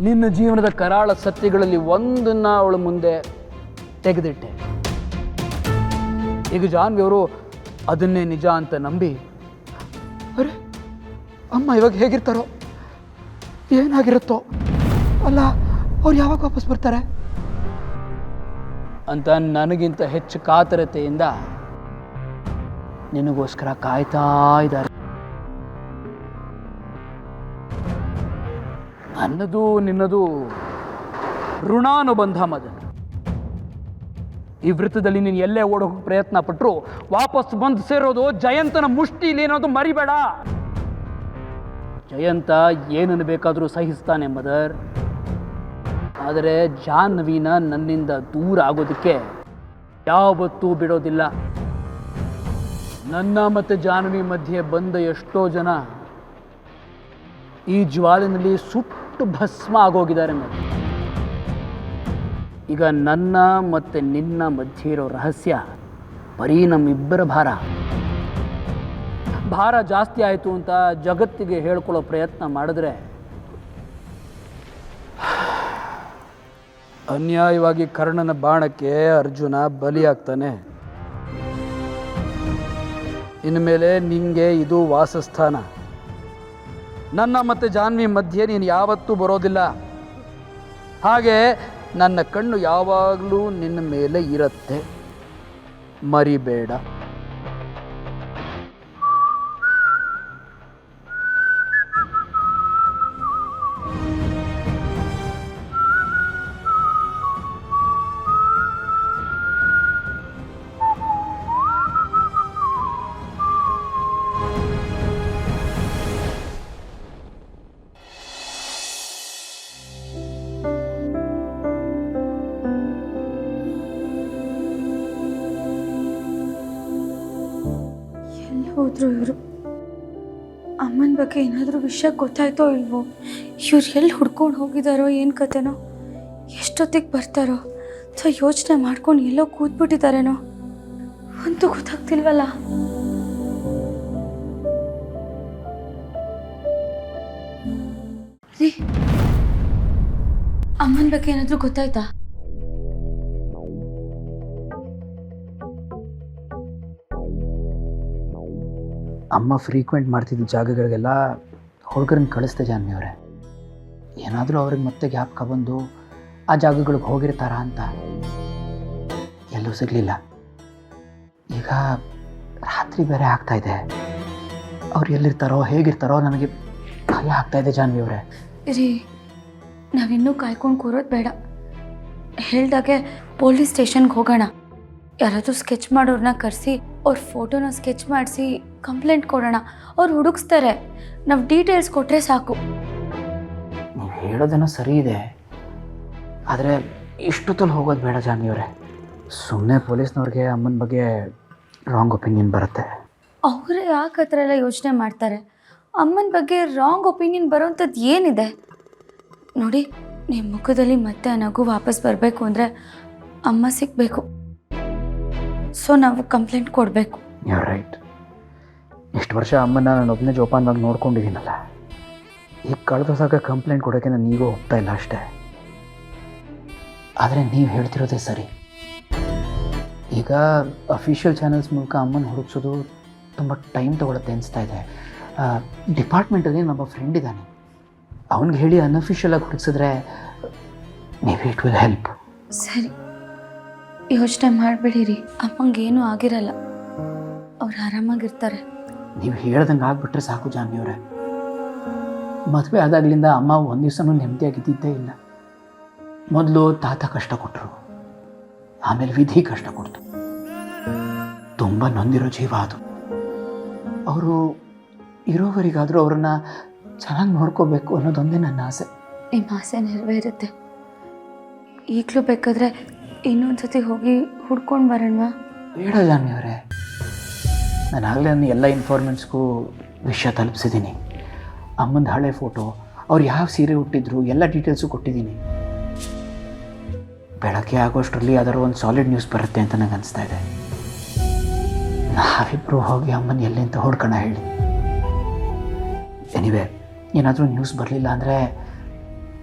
ನಿನ್ನ ಜೀವನದ ಕರಾಳ ಸತ್ಯಗಳಲ್ಲಿ ಒಂದನ್ನು ಅವಳ ಮುಂದೆ ತೆಗೆದಿಟ್ಟೆ. ಈಗ ಜಾನ್ವಿ ಅವರು ಅದನ್ನೇ ನಿಜ ಅಂತ ನಂಬಿ, ಅರೆ ಅಮ್ಮ ಇವಾಗ ಹೇಗಿರ್ತಾರೋ, ಏನಾಗಿರುತ್ತೋ, ಅಲ್ಲ ಅವ್ರು ಯಾವಾಗ ವಾಪಸ್ ಬರ್ತಾರೆ ಅಂತ ನನಗಿಂತ ಹೆಚ್ಚು ಕಾತರತೆಯಿಂದ ನಿನಗೋಸ್ಕರ ಕಾಯ್ತಾ ಇದ್ದಾರೆ. ನನ್ನದು ನಿನ್ನದು ಋಣಾನುಬಂಧ ಮದನ್. ಈ ವೃತ್ತದಲ್ಲಿ ನೀನು ಎಲ್ಲೇ ಓಡೋಕೆ ಪ್ರಯತ್ನ ಪಟ್ಟರು ವಾಪಸ್ ಬಂದು ಸೇರೋದು ಜಯಂತನ ಮುಷ್ಟಿಲಿ ಅನ್ನೋದು ಮರಿಬೇಡ. ಜಯಂತ ಏನನ್ನು ಬೇಕಾದರೂ ಸಹಿಸ್ತಾನೆ ಮದರ್, ಆದರೆ ಜಾಹ್ನವಿನ ನನ್ನಿಂದ ದೂರ ಆಗೋದಕ್ಕೆ ಯಾವತ್ತೂ ಬಿಡೋದಿಲ್ಲ. ನನ್ನ ಮತ್ತು ಜಾಹ್ನವಿ ಮಧ್ಯೆ ಬಂದ ಎಷ್ಟೋ ಜನ ಈ ಜ್ವಾಲಿನಲ್ಲಿ ಸುಟ್ಟು ಭಸ್ಮ ಆಗೋಗಿದ್ದಾರೆ ಮಗ. ಈಗ ನನ್ನ ಮತ್ತು ನಿನ್ನ ಮಧ್ಯೆ ಇರೋ ರಹಸ್ಯ ಬರೀ ನಮ್ಮಿಬ್ಬರ ಭಾರ ಜಾಸ್ತಿ ಆಯಿತು ಅಂತ ಜಗತ್ತಿಗೆ ಹೇಳ್ಕೊಳ್ಳೋ ಪ್ರಯತ್ನ ಮಾಡಿದ್ರೆ ಅನ್ಯಾಯವಾಗಿ ಕರ್ಣನ ಬಾಣಕ್ಕೆ ಅರ್ಜುನ ಬಲಿಯಾಗ್ತಾನೆ. ಇನ್ಮೇಲೆ ನಿಂಗೆ ಇದು ವಾಸಸ್ಥಾನ. ನನ್ನ ಮತ್ತು ಜಾಹ್ನವಿ ಮಧ್ಯೆ ನೀನು ಯಾವತ್ತೂ ಬರೋದಿಲ್ಲ. ಹಾಗೆ ನನ್ನ ಕಣ್ಣು ಯಾವಾಗಲೂ ನಿನ್ನ ಮೇಲೆ ಇರುತ್ತೆ, ಮರಿಬೇಡ. ಹೋದ್ರು ಇವರು. ಅಮ್ಮನ ಬಗ್ಗೆ ಏನಾದರೂ ವಿಷಯ ಗೊತ್ತಾಯ್ತೋ ಇಲ್ವೋ, ಇವ್ರು ಎಲ್ಲಿ ಹುಡ್ಕೊಂಡು ಹೋಗಿದ್ದಾರೋ, ಏನು ಕತೆನೋ, ಎಷ್ಟೊತ್ತಿಗೆ ಬರ್ತಾರೋ, ಅಥವಾ ಯೋಚನೆ ಮಾಡ್ಕೊಂಡು ಎಲ್ಲೋ ಕೂತ್ಬಿಟ್ಟಿದ್ದಾರೇನೋ ಅಂತೂ ಗೊತ್ತಾಗ್ತಿಲ್ವಲ್ಲ. ರೀ, ಅಮ್ಮನ ಬಗ್ಗೆ ಏನಾದರೂ ಗೊತ್ತಾಯ್ತಾ? ಅಮ್ಮ ಫ್ರೀಕ್ವೆಂಟ್ ಮಾಡ್ತಿದ್ದ ಜಾಗಗಳಿಗೆಲ್ಲ ಹುಡುಗರನ್ನ ಕಳಿಸ್ದೆ ಜಾಹ್ನವಿ ಅವರೇ. ಏನಾದರೂ ಅವ್ರಿಗೆ ಮತ್ತೆ ಜ್ಞಾಪಕ ಬಂದು ಆ ಜಾಗಗಳಿಗೆ ಹೋಗಿರ್ತಾರ ಅಂತ. ಎಲ್ಲೂ ಸಿಗಲಿಲ್ಲ. ಈಗ ರಾತ್ರಿ ಬೇರೆ ಆಗ್ತಾಯಿದೆ. ಅವ್ರು ಎಲ್ಲಿರ್ತಾರೋ ಹೇಗಿರ್ತಾರೋ ನನಗೆ ಭಯ ಆಗ್ತಾಯಿದೆ ಜಾಹ್ನವಿ ಅವರೇ. ರೀ, ನಾವಿನ್ನೂ ಕಾಯ್ಕೊಂಡು ಕೂರೋದು ಬೇಡ. ಹೇಳ್ದಾಗೆ ಪೊಲೀಸ್ ಸ್ಟೇಷನ್ಗೆ ಹೋಗೋಣ. ಯಾರಾದರೂ ಸ್ಕೆಚ್ ಮಾಡೋರನ್ನ ಕರೆಸಿ ಅವ್ರ ಫೋಟೋನ ಸ್ಕೆಚ್ ಮಾಡಿಸಿ ಕಂಪ್ಲೇಂಟ್ ಕೊಡೋಣ. ಅವ್ರು ಹುಡುಕ್ಸ್ತಾರೆ. ನಾವು ಡೀಟೇಲ್ಸ್ ಕೊಟ್ಟರೆ ಸಾಕು. ನೀವು ಹೇಳೋದೇನೋ ಸರಿ ಇದೆ, ಆದರೆ ಇಷ್ಟೊತ್ತಲ್ಲಿ ಹೋಗೋದು ಬೇಡ ಜಾಹ್ನವಿ ಅವರೇ. ಸುಮ್ಮನೆ ಪೊಲೀಸ್ನವ್ರಿಗೆ ಅಮ್ಮನ ಬಗ್ಗೆ ರಾಂಗ್ ಒಪಿನಿಯನ್ ಬರುತ್ತೆ. ಅವರೇ ಯಾಕೆ ಆ ಥರ ಎಲ್ಲ ಯೋಚನೆ ಮಾಡ್ತಾರೆ? ಅಮ್ಮನ ಬಗ್ಗೆ ರಾಂಗ್ ಒಪಿನಿಯನ್ ಬರೋವಂಥದ್ದು ಏನಿದೆ? ನೋಡಿ, ನಿಮ್ಮ ಮುಖದಲ್ಲಿ ಮತ್ತೆ ಆ ನಗು ವಾಪಸ್ ಬರಬೇಕು ಅಂದರೆ ಅಮ್ಮ ಸಿಗಬೇಕು. ಸೊ ನಾವು ಕಂಪ್ಲೇಂಟ್ ಕೊಡಬೇಕು. You right. ಇಷ್ಟು ವರ್ಷ ಅಮ್ಮನ ನಾನು ಒಬ್ಬನೇ ಜೋಪಾನವಾಗಿ ನೋಡ್ಕೊಂಡಿದ್ದೀನಲ್ಲ, ಈಗ ಕಳೆದೋದಾಗ ಕಂಪ್ಲೇಂಟ್ ಕೊಡೋಕ್ಕೆ ನಾನು ಈಗೂ ಹೋಗ್ತಾ ಇಲ್ಲ ಅಷ್ಟೇ. ಆದರೆ ನೀವು ಹೇಳ್ತಿರೋದೇ ಸರಿ. ಈಗ ಅಫಿಷಿಯಲ್ ಚಾನಲ್ಸ್ ಮೂಲಕ ಅಮ್ಮನ ಹುಡುಕ್ಸೋದು ತುಂಬ ಟೈಮ್ ತೊಗೊಳುತ್ತೆ ಅನಿಸ್ತಾ ಇದೆ. ಡಿಪಾರ್ಟ್ಮೆಂಟಲ್ಲಿ ನಮ್ಮ ಫ್ರೆಂಡ್ ಇದ್ದಾನೆ, ಅವನಿಗೆ ಹೇಳಿ ಅನ್ಅಫಿಷಿಯಲಾಗಿ ಹುಡುಕ್ಸಿದ್ರೆ maybe it will help. ಸರಿ, ಯೋಚನೆ ಮಾಡಿಬಿಡಿರಿ. ಅಮ್ಮಂಗೇನೂ ಆಗಿರಲ್ಲ, ಅವ್ರು ಆರಾಮಾಗಿರ್ತಾರೆ. ನೀವು ಹೇಳ್ದಂಗೆ ಆಗಿಬಿಟ್ರೆ ಸಾಕು ಜಾಹ್ನವಿ ಅವರೇ. ಮದುವೆ ಆದಾಗಲಿಂದ ಅಮ್ಮ ಒಂದು ದಿವಸನೂ ನೆಮ್ಮದಿಯಾಗಿದ್ದಿದ್ದೇ ಇಲ್ಲ. ಮೊದಲು ತಾತ ಕಷ್ಟ ಕೊಟ್ಟರು, ಆಮೇಲೆ ವಿಧಿ ಕಷ್ಟ ಕೊಡ್ತು. ತುಂಬ ನೊಂದಿರೋ ಜೀವ ಅದು. ಅವರು ಇರೋವರೆಗಾದರೂ ಅವ್ರನ್ನ ಚೆನ್ನಾಗಿ ನೋಡ್ಕೋಬೇಕು ಅನ್ನೋದೊಂದೇ ನನ್ನ ಆಸೆ. ನಿಮ್ಮ ಆಸೆ ನೆರವೇರುತ್ತೆ. ಈಗಲೂ ಬೇಕಾದರೆ ಇನ್ನೊಂದು ಸತಿ ಹೋಗಿ ಹುಡ್ಕೊಂಡು ಬರೋಣ. ಬೇಡ ಜಾಹ್ನವಿ ಅವರೇ, ನಾನಾಗಲೇ ನನ್ನ ಎಲ್ಲ ಇನ್ಫಾರ್ಮೆಂಟ್ಸ್ಗೂ ವಿಷಯ ತಲುಪಿಸಿದ್ದೀನಿ. ಅಮ್ಮಂದು ಹಳೆ ಫೋಟೋ, ಅವ್ರು ಯಾವ ಸೀರೆ ಹುಟ್ಟಿದ್ರು ಎಲ್ಲ ಡೀಟೇಲ್ಸು ಕೊಟ್ಟಿದ್ದೀನಿ. ಬೆಳಗ್ಗೆ ಆಗೋಷ್ಟರಲ್ಲಿ ಅದರ ಒಂದು ಸಾಲಿಡ್ ನ್ಯೂಸ್ ಬರುತ್ತೆ ಅಂತ ನನಗೆ ಅನಿಸ್ತಾ ಇದೆ. ನಾವಿಬ್ಬರು ಹೋಗಿ ಅಮ್ಮನ ಎಲ್ಲಿ ಅಂತ ಹುಡ್ಕೋಣ ಹೇಳಿ. ಎನಿವೆ, ಏನಾದರೂ ನ್ಯೂಸ್ ಬರಲಿಲ್ಲ ಅಂದರೆ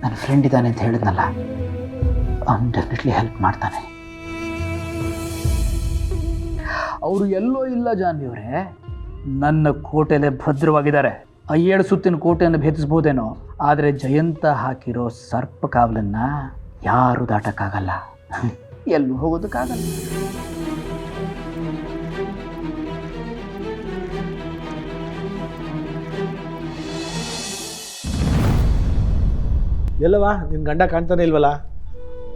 ನನ್ನ ಫ್ರೆಂಡ್ ಇದ್ದಾನೆ ಅಂತ ಹೇಳಿದ್ನಲ್ಲ, ಅವ್ನು ಡೆಫಿನೆಟ್ಲಿ ಹೆಲ್ಪ್ ಮಾಡ್ತಾನೆ. ಅವರು ಎಲ್ಲೋ ಇಲ್ಲ ಜಾನ್ವಿಯವರೇ, ನನ್ನ ಕೋಟೆಲೆ ಭದ್ರವಾಗಿದ್ದಾರೆ. ಆ 7 ಸುತ್ತಿನ ಕೋಟೆಯನ್ನು ಭೇದಿಸ್ಬೋದೇನೋ, ಆದರೆ ಜಯಂತ ಹಾಕಿರೋ ಸರ್ಪ ಕಾವಲನ್ನು ಯಾರೂ ದಾಟಕ್ಕಾಗಲ್ಲ, ಎಲ್ಲೂ ಹೋಗೋದಕ್ಕಾಗಲ್ಲ. ಎಲ್ಲವಾ ನಿನ್ನ ಗಂಡ ಕಾಣ್ತಾನೆ ಇಲ್ವಲ್ಲ?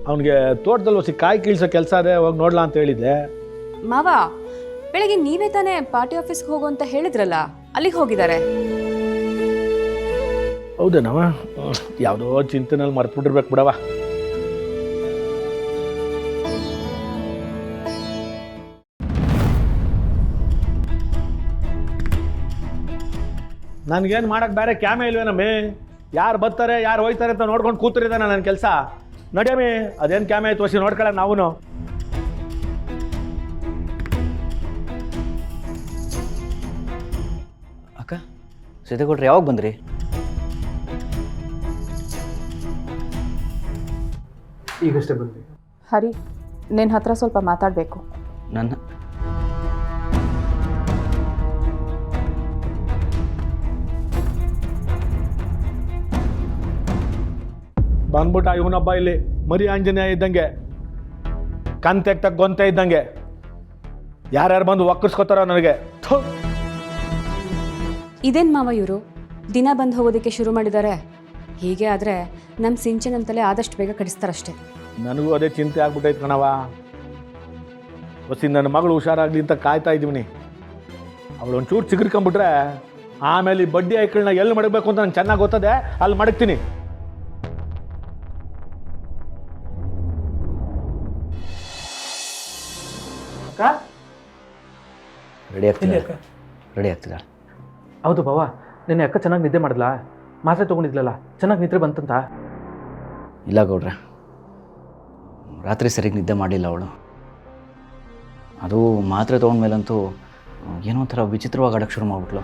ಅವನಿಗೆ ತೋಟದಲ್ಲಿ ಹೊಸಿ ಕಾಯಿ ಕೀಳ್ಸೋ ಕೆಲಸ ಅದೇ, ಹೋಗಿ ನೋಡ್ಲಾ ಅಂತ ಹೇಳಿದ್ದೆ. ಮಾವ, ಬೆಳಗ್ಗೆ ನೀವೇ ತಾನೇ ಪಾರ್ಟಿ ಆಫೀಸ್ಗೆ ಹೋಗು ಅಂತ ಹೇಳಿದ್ರಲ್ಲ, ಅಲ್ಲಿಗೆ ಹೋಗಿದ್ದಾರೆ. ಹೌದೇನವ? ಯಾವುದೋ ಚಿಂತೆನಲ್ಲಿ ಮರ್ತ್ಬಿಟ್ಟಿರ್ಬೇಕು ಬಿಡವ. ನನಗೇನು ಮಾಡಕ್ಕೆ ಬೇರೆ ಕ್ಯಾಮೆ ಇಲ್ವೇನಮ್ಮಿ? ಯಾರು ಬರ್ತಾರೆ ಯಾರು ಹೋಯ್ತಾರೆ ಅಂತ ನೋಡ್ಕೊಂಡು ಕೂತಿರಿದ್ದಾನೆ ನನ್ನ ಕೆಲಸ. ನಡಿಯಮ್ಮಿ, ಅದೇನು ಕ್ಯಾಮೆ ಆಯ್ತು ವರ್ಷ ನೋಡ್ಕೊಳ್ಳ ನಾವು. ಅಕ್ಕ, ಸಿದ್ದೇಗೌಡ್ರು ಯಾವಾಗ ಬಂದ್ರಿ? ಈಗಷ್ಟೇ ಬಂದ್ವಿ. ಹರಿ, ನಿನ್ನ ಹತ್ರ ಸ್ವಲ್ಪ ಮಾತಾಡಬೇಕು. ನನ್ನ ಬಂದ್ಬಿಟ್ಟ ಇವನೊಬ್ಬ ಇಲ್ಲಿ ಮರಿ ಆಂಜನೇಯ ಇದ್ದಂಗೆ, ಕಂತೆಕ್ತ ಗೊಂತೆ ಇದ್ದಂಗೆ. ಯಾರ್ಯಾರು ಬಂದು ಒಕ್ಕರ್ಸ್ಕೊತಾರೋ ನನಗೆ. ಇದೇನು ಮಾವ, ಇವರು ದಿನ ಬಂದು ಹೋಗೋದಕ್ಕೆ ಶುರು ಮಾಡಿದ್ದಾರೆ. ಹೀಗೆ ಆದರೆ ನಮ್ಮ ಸಿಂಚನಂತಲೇ ಆದಷ್ಟು ಬೇಗ ಕಡಿಸ್ತಾರಷ್ಟೇ. ನನಗೂ ಅದೇ ಚಿಂತೆ ಆಗ್ಬಿಟ್ಟೈತೆ ಕಣವ. ಹೊಸಿ ನನ್ನ ಮಗಳು ಹುಷಾರಾಗಲಿ ಅಂತ ಕಾಯ್ತಾ ಇದ್ದೀವಿ. ಅವಳು ಒಂಚೂರು ಚಿಗುರ್ಕೊಂಬಿಟ್ರೆ ಆಮೇಲೆ ಈ ಬಡ್ಡಿ ಐಕಳನ್ನ ಎಲ್ಲಿ ಮಡಗಬೇಕು ಅಂತ ನಂಗೆ ಚೆನ್ನಾಗಿ ಗೊತ್ತದೆ, ಅಲ್ಲಿ ಮಡಗ್ತೀನಿ. ರೆಡಿ ಆಗ್ತಿದ್ದಾಳೆ. ಹೌದು ಬಾವ, ನಿನ್ನೆ ಅಕ್ಕ ಚೆನ್ನಾಗಿ ನಿದ್ದೆ ಮಾಡಿದ್ಲಾ? ಮಾತ್ರೆ ತೊಗೊಂಡಿದ್ಲಲ್ಲ, ಚೆನ್ನಾಗಿ ನಿದ್ರೆ ಬಂತಂತ? ಇಲ್ಲ ಗೌಡ್ರೆ, ರಾತ್ರಿ ಸರಿಯಾಗಿ ನಿದ್ದೆ ಮಾಡಲಿಲ್ಲ ಅವಳು. ಅದು ಮಾತ್ರೆ ತೊಗೊಂಡ್ಮೇಲಂತೂ ಏನೋ ಒಂಥರ ವಿಚಿತ್ರವಾಗಿ ಆಡೋಕ್ಕೆ ಶುರು ಮಾಡಿಬಿಟ್ಲು.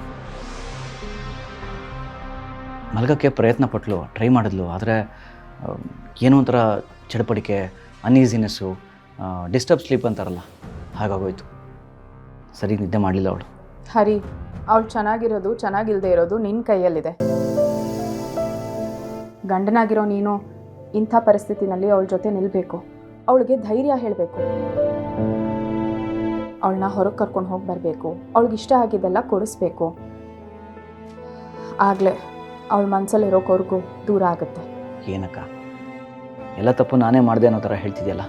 ಮಲಗೋಕ್ಕೆ ಪ್ರಯತ್ನ ಪಟ್ಲು, ಟ್ರೈ ಮಾಡಿದ್ಲು, ಆದರೆ ಏನೋ ಒಂಥರ ಚಡಪಡಿಕೆ, ಅನ್ಈಸಿನೆಸ್ಸು, ಡಿಸ್ಟರ್ಬ್ ಸ್ಲೀಪ್ ಅಂತಾರಲ್ಲ, ಹಾಗಾಗೋಯ್ತು. ಸರಿ ನಿದ್ದೆ ಮಾಡಲಿಲ್ಲ ಅವಳು. ಹರಿ, ಅವಳು ಚೆನ್ನಾಗಿರೋದು ಚೆನ್ನಾಗಿಲ್ಲದೆ ಇರೋದು ನಿನ್ನ ಕೈಯಲ್ಲಿದೆ. ಗಂಡನಾಗಿರೋ ನೀನು ಇಂಥ ಪರಿಸ್ಥಿತಿನಲ್ಲಿ ಅವಳ ಜೊತೆ ನಿಲ್ಲಬೇಕು. ಅವಳಿಗೆ ಧೈರ್ಯ ಹೇಳಬೇಕು. ಅವಳನ್ನ ಹೊರಗೆ ಕರ್ಕೊಂಡು ಹೋಗಿ ಬರಬೇಕು. ಅವಳಿಗಿಷ್ಟ ಆಗಿದ್ದೆಲ್ಲ ಕೊಡಿಸ್ಬೇಕು. ಆಗಲೇ ಅವಳ ಮನಸ್ಸಲ್ಲಿರೋ ಕೊರಗು ದೂರ ಆಗುತ್ತೆ. ಏನಕ್ಕ, ಎಲ್ಲ ತಪ್ಪು ನಾನೇ ಮಾಡಿದೆ ಅನ್ನೋ ಥರ ಹೇಳ್ತಿದ್ಯಲ್ಲ.